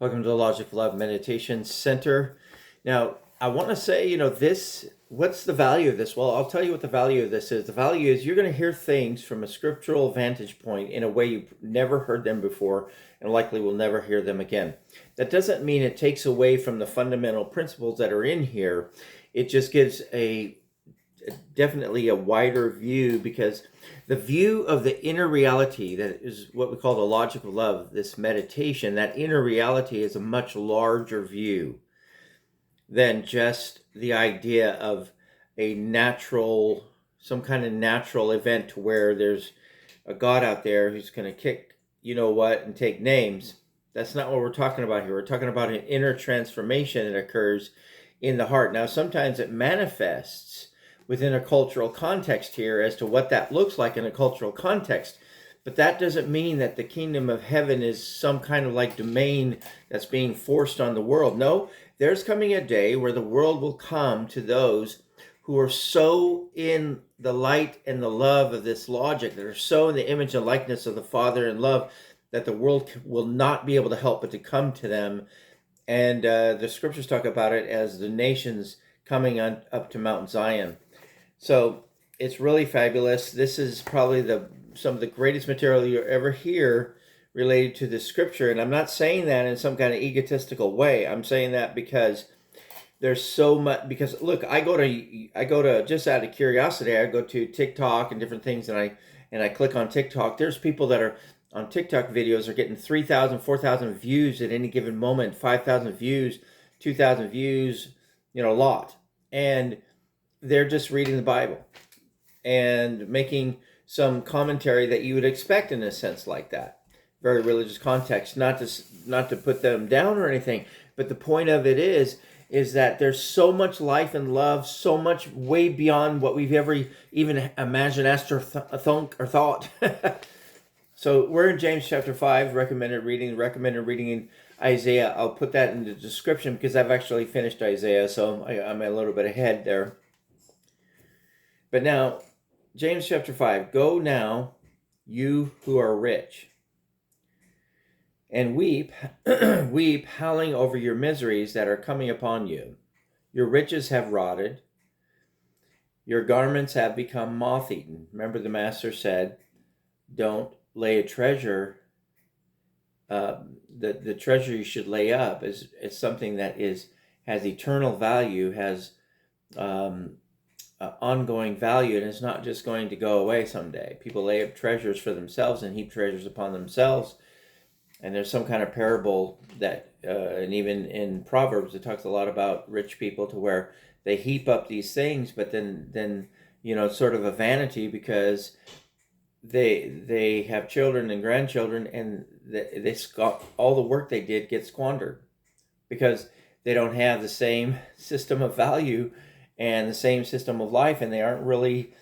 Welcome to the Logic of Love Meditation Center. Now, I want to say, what's the value of this? Well, I'll tell you what the value of this is. The value is you're going to hear things from a scriptural vantage point in a way you've never heard them before and likely will never hear them again. That doesn't mean it takes away from the fundamental principles that are in here. It just gives definitely a wider view, because the view of the inner reality, that is what we call the logic of love, this meditation, that inner reality is a much larger view than just the idea of some kind of natural event to where there's a God out there who's going to kick you know what and take names. That's not what we're talking about here. We're talking about an inner transformation that occurs in the heart. Now, sometimes it manifests within a cultural context here as to what that looks like in a cultural context. But that doesn't mean that the kingdom of heaven is some kind of like domain that's being forced on the world. No, there's coming a day where the world will come to those who are so in the light and the love of this logic, that are so in the image and likeness of the Father in love, that the world will not be able to help but to come to them. And the scriptures talk about it as the nations coming up to Mount Zion. So it's really fabulous. This is probably some of the greatest material you'll ever hear related to the scripture. And I'm not saying that in some kind of egotistical way. I'm saying that because there's so much. Because look, I go to just out of curiosity, I go to TikTok and different things, and I click on TikTok. There's people that are on TikTok videos are getting 3,000, 4,000 views at any given moment, 5,000 views, 2,000 views, a lot. And they're just reading the Bible and making some commentary that you would expect in a sense like that. Very religious context, not to put them down or anything, but the point of it is that there's so much life and love, so much way beyond what we've ever even imagined, asked, or thought. So we're in James chapter 5, recommended reading in Isaiah. I'll put that in the description because I've actually finished Isaiah, so I'm a little bit ahead there. But now, James chapter 5, go now, you who are rich, and weep, weep, howling over your miseries that are coming upon you. Your riches have rotted, your garments have become moth-eaten. Remember, the master said, don't lay a treasure. The treasure you should lay up is something that has eternal value, has ongoing value, and it's not just going to go away someday. People lay up treasures for themselves and heap treasures upon themselves. And there's some kind of parable that, and even in Proverbs, it talks a lot about rich people, to where they heap up these things, but then sort of a vanity, because they have children and grandchildren, and all the work they did gets squandered because they don't have the same system of value and the same system of life, and they aren't really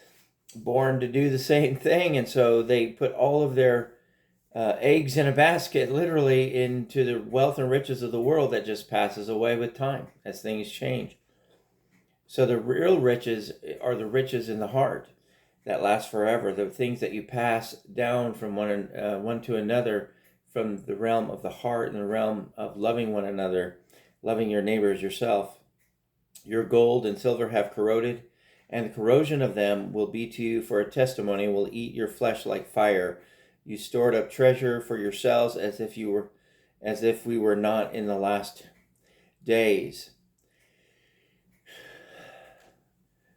born to do the same thing. And so they put all of their eggs in a basket, literally, into the wealth and riches of the world that just passes away with time as things change. So the real riches are the riches in the heart that last forever, the things that you pass down from one to another, from the realm of the heart and the realm of loving one another, loving your neighbor as yourself. Your gold and silver have corroded, and the corrosion of them will be to you for a testimony, will eat your flesh like fire. You stored up treasure for yourselves as if we were not in the last days.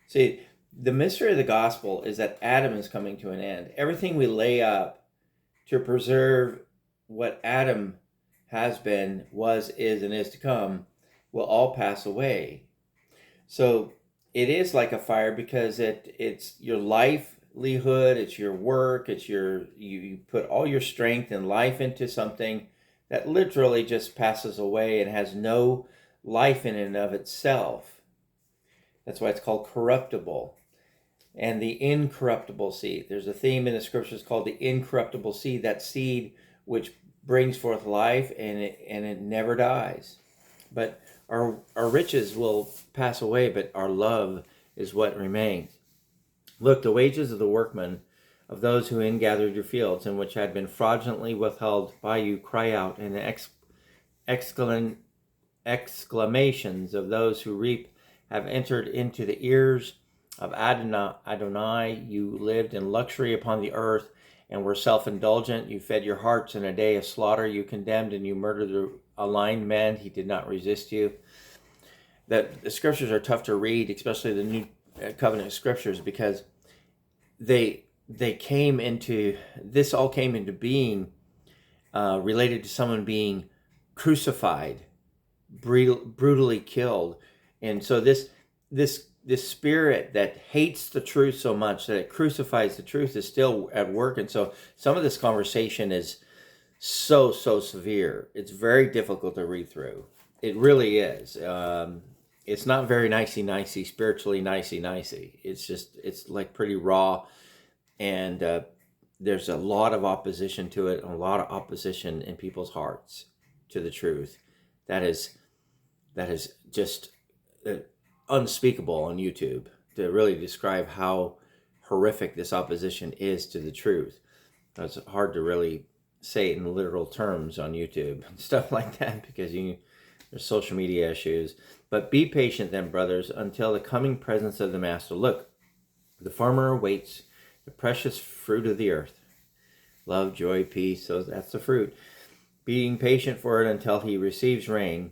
See, the mystery of the gospel is that Adam is coming to an end. Everything we lay up to preserve what Adam has been, was, is, and is to come will all pass away. So it is like a fire, because it's your livelihood, it's your work, you put all your strength and life into something that literally just passes away and has no life in and of itself. That's why it's called corruptible. And the incorruptible seed. There's a theme in the scriptures called the incorruptible seed, that seed which brings forth life, and it never dies. But our riches will pass away, but our love is what remains. Look, the wages of the workmen, of those who ingathered your fields, and which had been fraudulently withheld by you, cry out, and exclamations of those who reap have entered into the ears of Adonai. You lived in luxury upon the earth and were self-indulgent. You fed your hearts in a day of slaughter. You condemned and you murdered the aligned men. He did not resist you. That the scriptures are tough to read, especially the New Covenant scriptures, because they came into, this all came into being related to someone being crucified, brutally killed. And so this spirit that hates the truth so much that it crucifies the truth is still at work. And so some of this conversation is so severe. It's very difficult to read through. It really is. It's not very nicey, spiritually nicey. It's like pretty raw, and there's a lot of opposition to it, and a lot of opposition in people's hearts to the truth. That is just unspeakable on YouTube to really describe how horrific this opposition is to the truth. It's hard to really say it in literal terms on YouTube and stuff like that, because there's social media issues. But be patient then, brothers, until the coming presence of the Master. Look, the farmer awaits the precious fruit of the earth. Love, joy, peace, so that's the fruit. Being patient for it until he receives rain.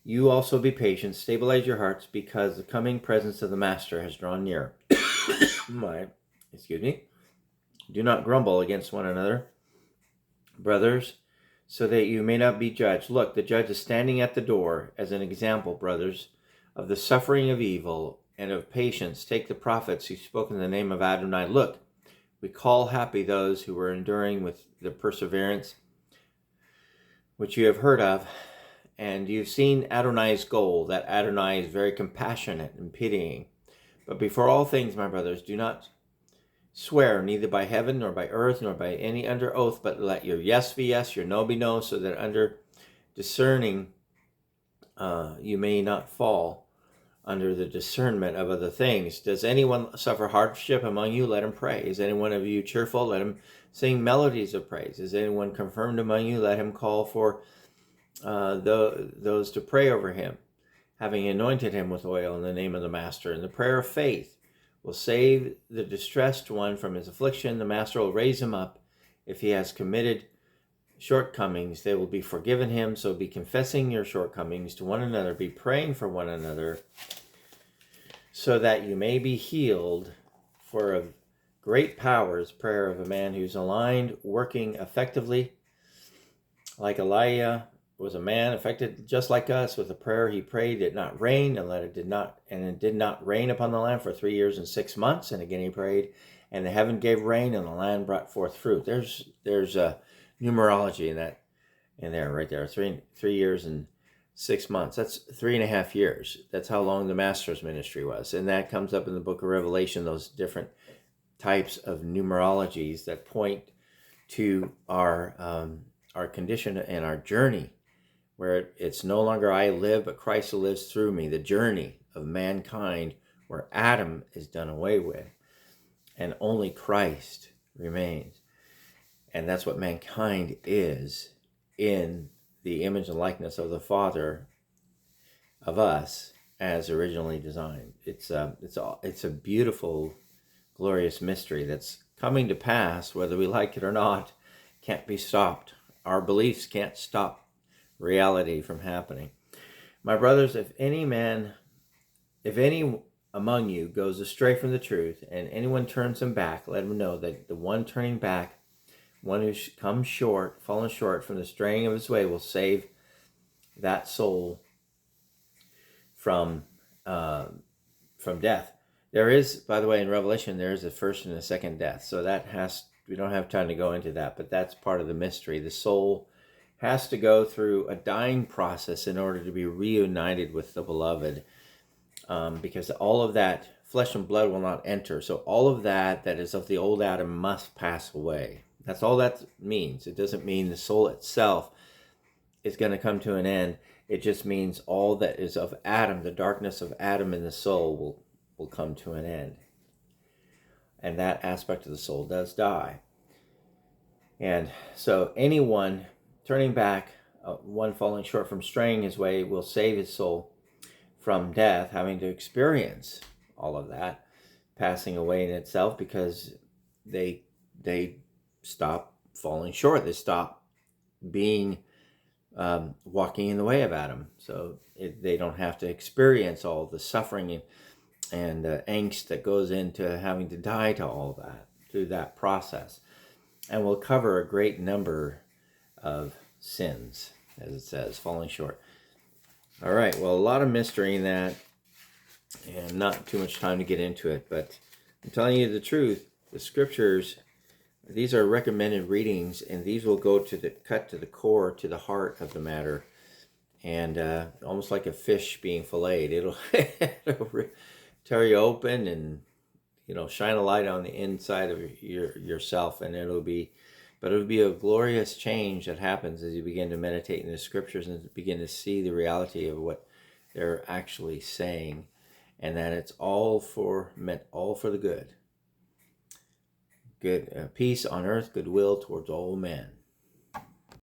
You also be patient, stabilize your hearts, because the coming presence of the Master has drawn near. Excuse me. Do not grumble against one another, brothers, so that you may not be judged. Look, the judge is standing at the door as an example, brothers, of the suffering of evil and of patience. Take the prophets who spoke in the name of Adonai. Look, we call happy those who are enduring with the perseverance which you have heard of. And you've seen Adonai's goal, that Adonai is very compassionate and pitying. But before all things, my brothers, do not swear, neither by heaven, nor by earth, nor by any under oath, but let your yes be yes, your no be no, so that under discerning you may not fall under the discernment of other things. Does anyone suffer hardship among you? Let him pray. Is anyone of you cheerful? Let him sing melodies of praise. Is anyone confirmed among you? Let him call for those to pray over him, having anointed him with oil in the name of the Master. And the prayer of faith will save the distressed one from his affliction. The Master will raise him up. If he has committed shortcomings, they will be forgiven him. So be confessing your shortcomings to one another. Be praying for one another, so that you may be healed. For of great power is prayer of a man who's aligned, working effectively. Like Elijah was a man affected just like us with a prayer he prayed. It not rain, and it did not rain upon the land for 3 years and 6 months. And again he prayed, and the heaven gave rain, and the land brought forth fruit. There's a numerology in there right there. 3 years and 6 months. That's 3.5 years. That's how long the Master's ministry was, and that comes up in the book of Revelation. Those different types of numerologies that point to our condition and our journey, where it's no longer I live, but Christ lives through me. The journey of mankind, where Adam is done away with, and only Christ remains. And that's what mankind is, in the image and likeness of the Father of us, as originally designed. It's a beautiful, glorious mystery that's coming to pass, whether we like it or not. Can't be stopped. Our beliefs can't stop reality from happening. My brothers, if any among you goes astray from the truth, and anyone turns him back, let him know that the one turning back, one who comes fallen short from the straying of his way, will save that soul from death. There is, by the way, in Revelation, there is a first and a second death. So we don't have time to go into that, but that's part of the mystery. The soul has to go through a dying process in order to be reunited with the beloved, because all of that flesh and blood will not enter. So all of that is of the old Adam must pass away. That's all that means. It doesn't mean the soul itself is going to come to an end. It just means all that is of Adam, the darkness of Adam in the soul, will come to an end. And that aspect of the soul does die. And so anyone turning back one falling short from straying his way will save his soul from death, having to experience all of that passing away in itself, because they stop falling short. They stop being walking in the way of Adam. So they don't have to experience all the suffering and angst that goes into having to die to all that through that process. And we'll cover a great number of sins, as it says, falling short. All right, well, a lot of mystery in that, and not too much time to get into it, but I'm telling you the truth. The scriptures, these are recommended readings, and these will go to the cut to the core, to the heart of the matter, and almost like a fish being filleted. It'll tear you open and shine a light on the inside of yourself, and it'll be a glorious change that happens as you begin to meditate in the scriptures and begin to see the reality of what they're actually saying, and that it's all meant for the good. Good peace on earth, goodwill towards all men.